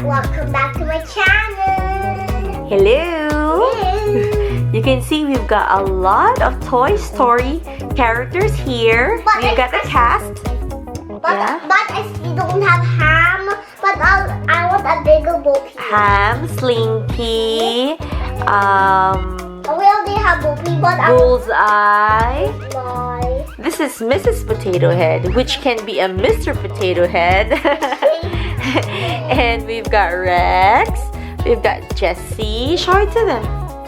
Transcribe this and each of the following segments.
Welcome back to my channel. Hello! Hello. You can see we've got a lot of Toy Story characters here. But We've got the cast. But I still don't have Ham. But I want a bigger Bo Peep. Ham, Slinky, We already have Bo Peep, but Bullseye. I This is Mrs. Potato Head, which can be a Mr. Potato Head. And we've got Rex. We've got Jessie. Show it to them.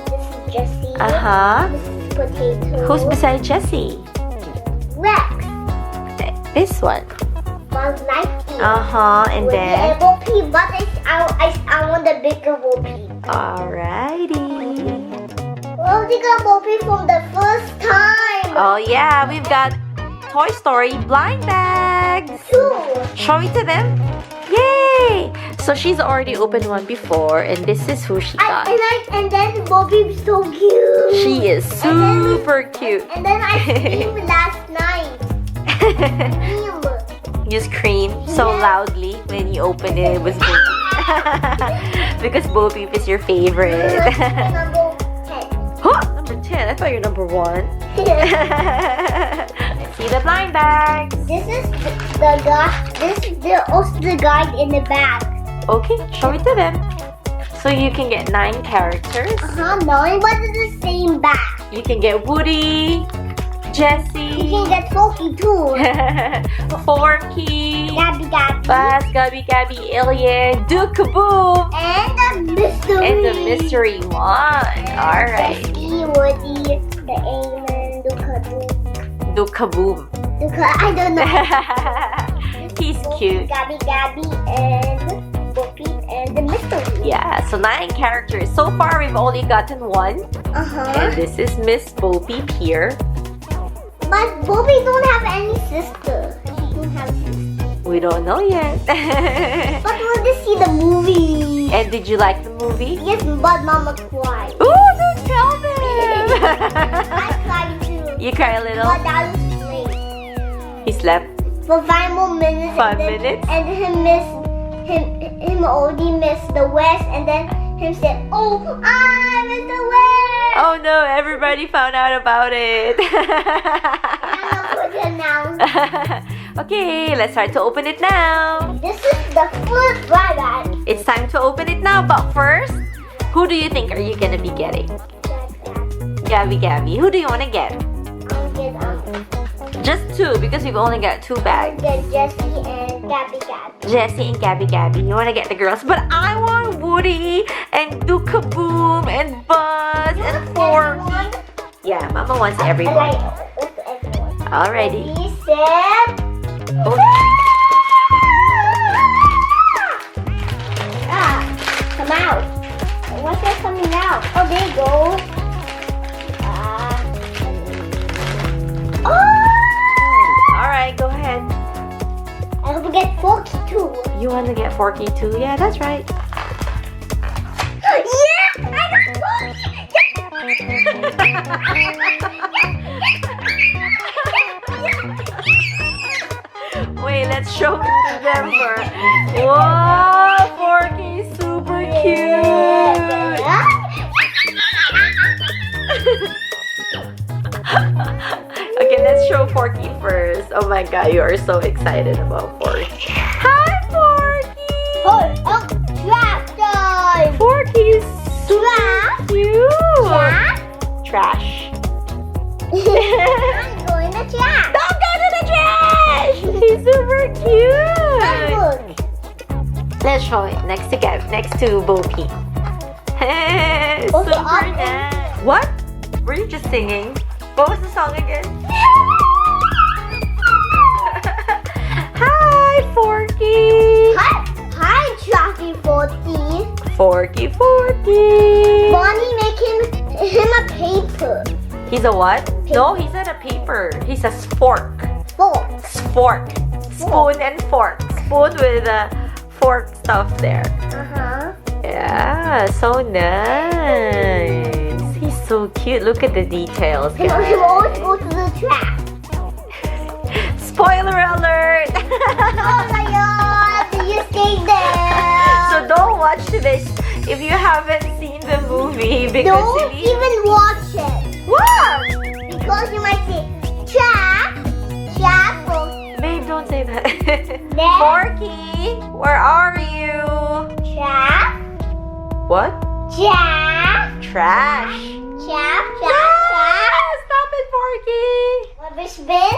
This is Jessie. Uh-huh. This is Potato. Who's beside Jessie? Rex. This one. Buzz Lightyear. Uh-huh. And With then... the Bo Peep, but I want the bigger Bo Peep. Alrighty. Well, we got Bo Peep from the first time. Oh yeah, we've got Toy Story blind bags. Two. Show it to them. Yay! So she's already opened one before, and this is who she got. And then Bo Peep's so cute. She is super cute. And then I screamed last night. You scream so loudly when you open it. It was Bo Peep. Because Bo Peep is your favorite. Number 10. Huh, number 10. I thought you were number 1. See the blind bags. This is the guy. This is also the guide in the back. Okay, show it to them. So you can get 9 characters. 9, but it's the same back. You can get Woody, Jessie, You can get Forky too. Forky, Gabby Gabby. Buzz, Gabby, Alien, Duke Kaboom, And the mystery. and the mystery one. Alright. Jessie, Woody, the alien, Duke Kaboom. I don't know. He's cute. Gabby Gabby and Bo Peep and the mystery. Yeah, so 9 characters. So far, we've only gotten 1. And this is Miss Bo Peep here. But Bo Peep don't have any sister. She don't have sister. We don't know yet. But we want to see the movie. And did you like the movie? Yes, but Mama cried. Ooh, don't tell them! I cried too. You cry a little? But that was late. He slept For 5 more minutes. 5 minutes? And him already missed the West. And then him said, "Oh, I missed the West." Oh no, everybody found out about it. Okay, let's start to open it now. This is the first bag. It's time to open it now, but first, who do you think are you gonna be getting? Gabby. Who do you want to get? I'll get Just 2 because we've only got 2 bags. Jessie and Gabby Gabby. Jessie and Gabby. You want to get the girls, but I want Woody and Duke Kaboom and Buzz and Forky. Yeah, Mama wants everyone. Everyone. Alrighty. He said, Oh. come out. What's that coming out? Oh, there you go. Alright, go ahead. I hope we get Forky too. You want to get Forky too? Yeah, that's right. Yeah! I got Forky! Wait, let's show it to them first. Whoa, Forky is super cute. Okay, let's show Forky first. Oh my god, you are so excited about Forky. Hi, Forky! Oh, trap time! Forky is so Trap? cute. Trap? Trash. I'm going to trap. Don't go to the trash! He's super cute. Look. Let's show it next to Bo Peep. Super nice. What? Were you just singing? What was the song again? Hi, Forky. Hi, Trappy Forky. Forky. Bonnie make him a paper. He's a what? No, he's not a paper. He's a spork. Fork. Spoon and fork. Spoon with a fork stuff there. Yeah, so nice. He's so cute. Look at the details, He guys. always go to the trap. Spoiler alert! Oh my god, you stay there. So don't this if you haven't seen the movie because Don't Celine... even watch it. What? Because you might say, trap, Babe, don't say that. Then- Forky, where are you? trap, What? trap, Trash. trap, Stop it, Forky. Rubbish bin.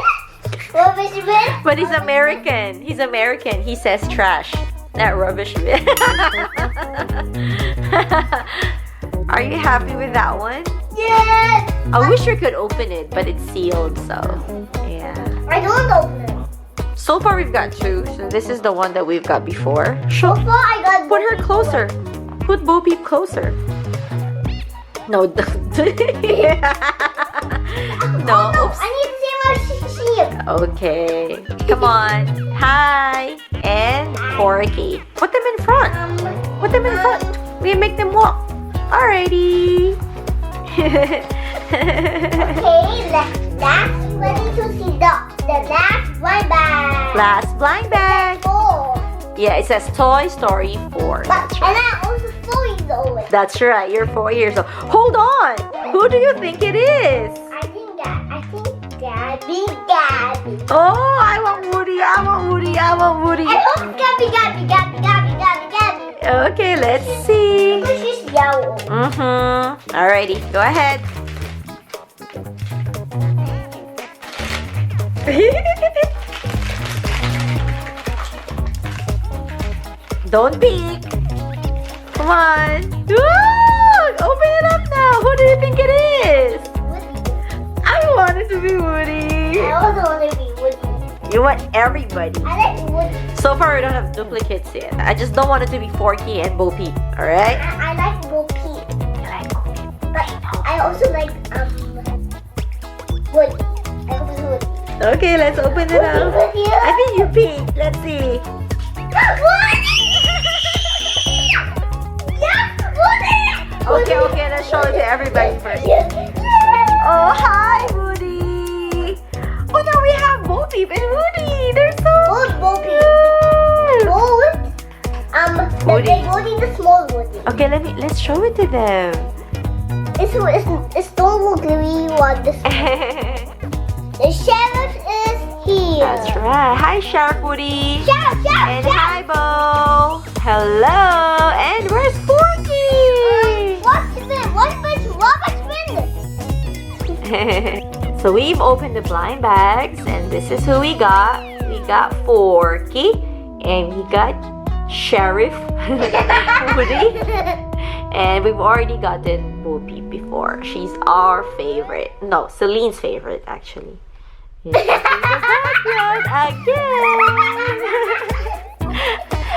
Rubbish bin. But he's American. He's American. He says trash, not rubbish bin. Are you happy with that one? Yes. I wish you could open it, but it's sealed, so yeah. I don't open it. So far we've got two, so this is the one that we've got before. So far I got. Put her closer. Put Bo Peep closer. No. No. Oh, no. Oops. I need to see my sheep. Okay. Come on. Hi. And Forky. Put them in front. Put them in front. We make them walk. Alrighty. Okay, last ready to see the last blind bag. Last blind bag. 4. Yeah, it says Toy Story 4. But That's and right. I'm also 4 years old. That's right. You're 4 years old. Hold on. Who do you think it is? I think Gabby. Oh, I want Woody. I want Woody. I want Woody. I hope Gabby. Okay, let's see. Because she's yellow. Alrighty, go ahead. Don't peek. Come on. Look, open it up now. Who do you think it is? Woody. I want it to be Woody. I also want to be Woody. You want everybody. I like Woody. So far, we don't have duplicates yet. I just don't want it to be Forky and Bo Peep. Alright? I like Bo Peep. You like Bo Peep? But I also like Woody. I also Woody. Okay, let's open it up. Woody. I think you peeked. Let's see. Okay, let's show it to everybody first. Oh, hi, Woody. Oh, now we have Bo Peep and Woody. They're so Bo Peep. cute. The big Woody, the small Woody. Okay, let's show it to them. It's don't look really what this. The sheriff is here. That's right. Hi, Sheriff Woody. Sheriff. And hi, Bo. Hello. And where's Forky? What's Robert So we've opened the blind bags, and this is who we got. We got Forky, and we got Sheriff Woody, and we've already gotten Bo Peep before. She's our favorite. No, Celine's favorite actually. Again.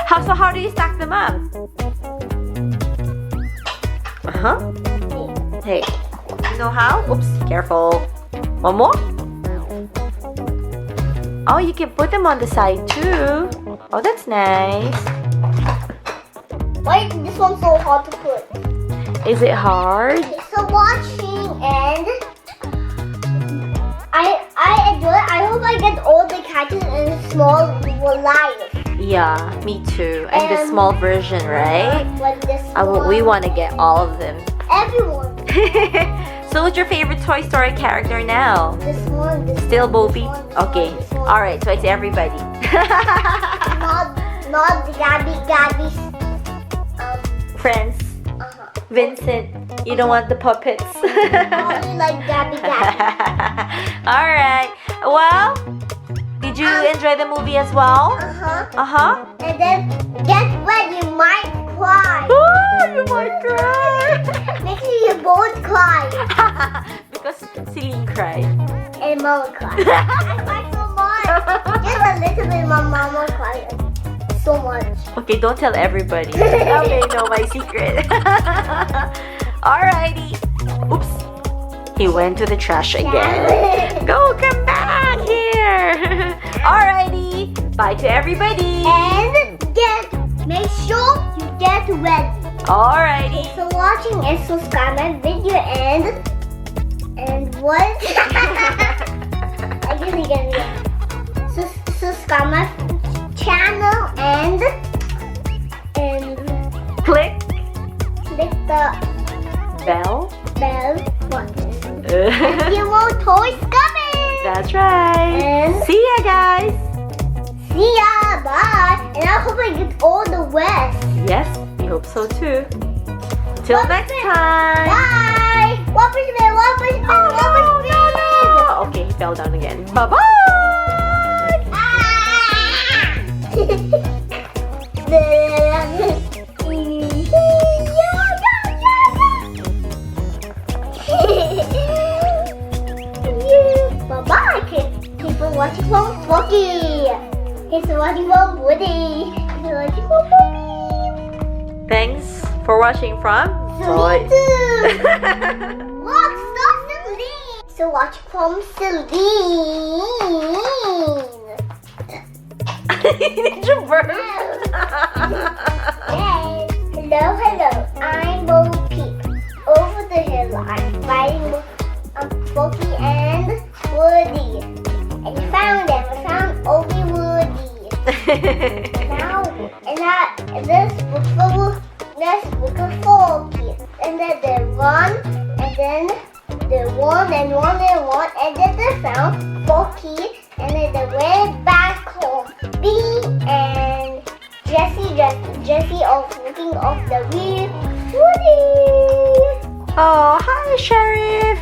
How do you stack them up? Hey, you know how? Oops, careful. One more? Oh, you can put them on the side too. Oh, that's nice. Why is this one so hard to put? Is it hard? Okay, so watching and I enjoy it. I hope I get all the catches in small life. Yeah, me too. And the small version, right? Like this We want to get all of them. Everyone. So what's your favorite Toy Story character now? This one. Still Bo Peep? Okay. Alright, so it's everybody. Not the Gabby's. Friends. Vincent, you don't want the puppets. Only like Gabby. Alright. Well, did you enjoy the movie as well? And then guess what? You might cry. Oh, you might cry. Make sure you both cry. Because Celine cried. And Mama cried. I cried so much. Just a little bit. My Mama cried so much. Okay, don't tell everybody. Okay, no, my secret. Alrighty. Oops. He went to the trash again. Go, come back here. Alrighty. Bye to everybody. And make sure you get ready. Alrighty. So watching and subscribe my video and what? I guess you get it. Subscribe my channel and Click That's right. And see ya, guys. see ya. Bye. And I hope I get all the West. Yes, we hope so too. Till next time. Bye. One punch man. Oh, okay, he fell down again. Bye-bye. Bye-bye. Keep on watching from Flocky. He's watching from Woody. He's watching from Poppy. Thanks for watching from Celine too. Look, stop Celine. So watch from Celine. Did you burp? Hey, hello, I'm Bo Peep. Over the hill, I'm fighting Flocky and Woody. And we found them. We found Obi Woody. This book of Flocky. And then they run, and then they won and won and won, and then they found Flocky, and then they went back home. B and Jessie off looking off the wheel. Woody! Oh, hi, Sheriff.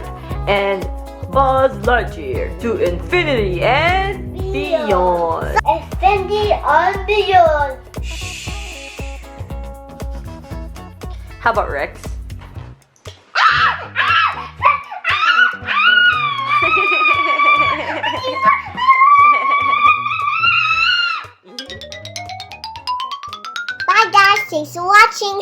And Buzz Lightyear to infinity and beyond. Infinity and beyond. How about Rex? Bye guys, thanks for watching.